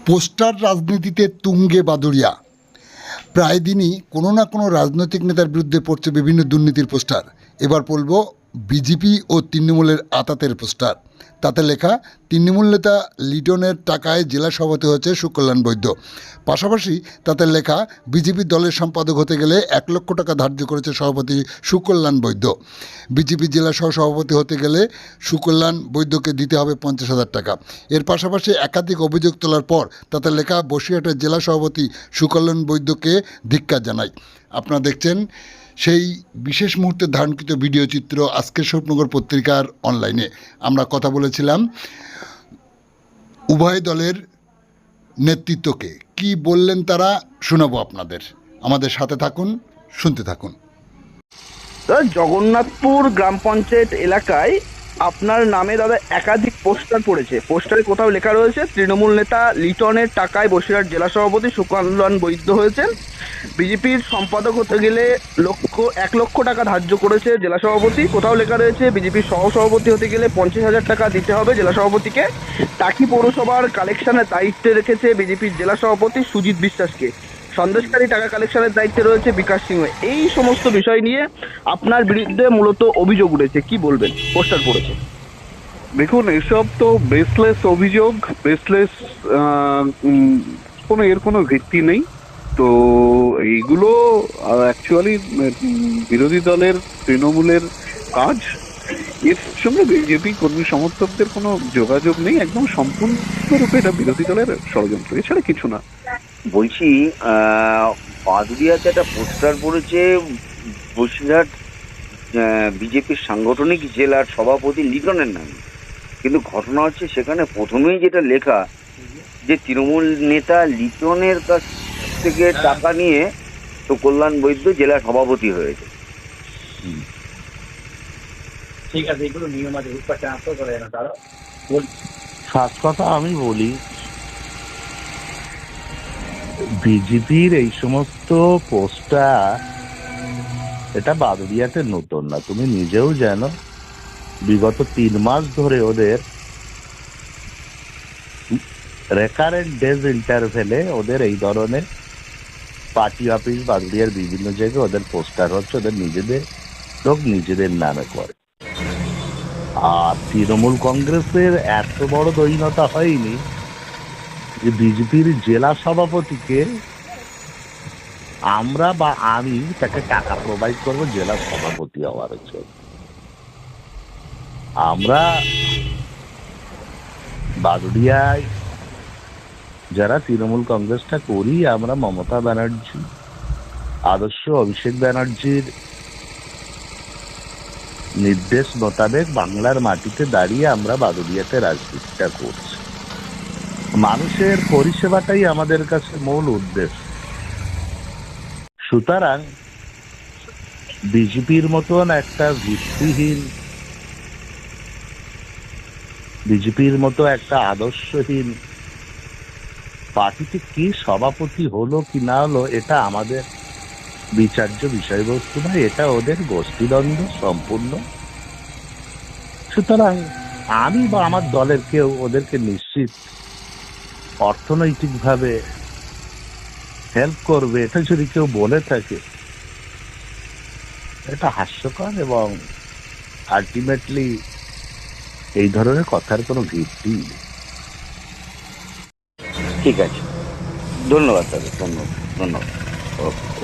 Poster রাজনীতিতে তুঙ্গে বাদুড়িয়া। প্রায় দিনই কোনো না কোনো রাজনৈতিক নেতার বিরুদ্ধে পড়ছে বিভিন্ন দুর্নীতির পোস্টার। এবার পড়ব বিজেপি ও তৃণমূলের আতাতের পোস্টার। তাতে লেখা, তৃণমূল নেতা লিটনের টাকায় জেলা সভাপতি হয়েছে সুকল্যাণ বৈদ্য। পাশাপাশি তাতে লেখা, বিজেপি দলের সম্পাদক হতে গেলে 1,00,000 টাকা ধার্য করেছে সভাপতি সুকল্যাণ বৈদ্য। বিজেপি জেলা সহ সভাপতি হতে গেলে সুকল্যাণ বৈদ্যকে দিতে হবে 50,000 টাকা। এর পাশাপাশি একাধিক অভিযোগ তোলার পর তাতে লেখা, বসিরহাটের জেলা সভাপতি সুকল্যাণ বৈদ্যকে ধিক্কার জানাই। আপনারা দেখছেন সেই বিশেষ মুহূর্তে ধারণকৃত ভিডিও চিত্র আজকের স্বপ্নগর পত্রিকার অনলাইনে। আমরা কথা বলেছিলাম উভয় দলের নেতৃত্বকে, কি বললেন তারা শোনাবো আপনাদের। আমাদের সাথে থাকুন, শুনতে থাকুন। জগন্নাথপুর গ্রাম পঞ্চায়েত এলাকায় আপনার নামে দাদা একাধিক পোস্টার পড়েছে। পোস্টারে কোথাও লেখা রয়েছে তৃণমূল নেতা লিটনের টাকায় বসিরহাট জেলা সভাপতি সুকল্যাণ বৈদ্য হয়েছেন। বিজেপির সম্পাদক হতে গেলে 1,00,000 টাকা ধার্য করেছে জেলা সভাপতি। কোথাও লেখা রয়েছে বিজেপির সহসভাপতি হতে গেলে 50,000 টাকা দিতে হবে জেলা সভাপতিকে। টাকি পৌরসভার কালেকশনের দায়িত্বে রেখেছে বিজেপির জেলা সভাপতি সুজিত বিশ্বাসকে। সন্দেশকারী টাকা কালেকশনের দায়িত্বে রয়েছে বিকাশ সিংহ। এই সমস্ত বিষয় নিয়ে আপনার বিরুদ্ধে মূলত অভিযোগ উঠেছে, কি বলবেন? পোস্টার পড়েছে। দেখুন, এসব তো বেসলেস অভিযোগ, বেসলেস, কোনো ভিত্তি নেই। তো এইগুলো অ্যাকচুয়ালি বিরোধী দলের, তৃণমূলের কাজ। এর সঙ্গে বিজেপি কর্মী সমর্থকদের কোনো যোগাযোগ নেই। একদম সম্পূর্ণরূপে এটা বিরোধী দলের ষড়যন্ত্র, এছাড়া কিছু না। বলছি, বাদুড়িয়াতে একটা পোস্টার পড়েছে বসিরহাট বিজেপির সাংগঠনিক জেলার সভাপতি লিটনের নামে, কিন্তু ঘটনা হচ্ছে সেখানে প্রথমেই যেটা লেখা যে তৃণমূল নেতা লিটনের কাছ থেকে টাকা নিয়ে সুকল্যাণ বৈদ্য জেলা সভাপতি হয়েছে। ঠিক আছে, এগুলো নিয়ম আছে, ট্রান্সফার করে না তারা। ফার্স্ট কথা আমি বলি, বিজেপির এই সমস্ত পোস্টার এটা বাদুড়িয়াতে নতুন না, তুমি নিজেও জানো। বিগত 3 মাস ধরে ওদের রেকারেন্ট ডেজ ইন্টারভেলে ওদের এই ধরনের পার্টি অফিস বাদুড়িয়ার বিভিন্ন জায়গায় ওদের পোস্টার হচ্ছে, ওদের নিজেদের লোক নিজেদের নামে করে। আর তৃণমূল কংগ্রেসের এত বড় দৈনতা হয়নি যে বিজেপির জেলা সভাপতিকে আমরা বা আমি তাকে টাকা প্রোভাইড করবো জেলা সভাপতি হওয়ার জন্য। আমরা বাদুড়িয়ায় যারা তৃণমূল কংগ্রেসটা করি, আমরা মমতা ব্যানার্জি, আদর্শ অভিষেক ব্যানার্জির নির্দেশ মোতাবেক বাংলার মাটিতে দাঁড়িয়ে আমরা বাদুড়িয়াতে রাজনীতিটা করছি। মানুষের পরিষেবাটাই আমাদের কাছে মূল উদ্দেশ্য। সুতরাং বিজেপির মতন একটা ভিত্তিহীন, বিজেপির মতো একটা আদর্শহীন পার্টিতে কি সভাপতি হলো কি না হলো এটা আমাদের বিচার্য বিষয়বস্তু না, এটা ওদের গোষ্ঠীদ্বন্দ্ব সম্পূর্ণ। সুতরাং আমি বা আমার দলের কেউ ওদেরকে নিশ্চিত অর্থনৈতিকভাবে হেল্প করবে এটা যদি কেউ বলে থাকে, এটা হাস্যকর এবং আলটিমেটলি এই ধরনের কথার কোনো ভিত্তি নেই। ঠিক আছে, ধন্যবাদ দাদা, ধন্যবাদ। ওকে।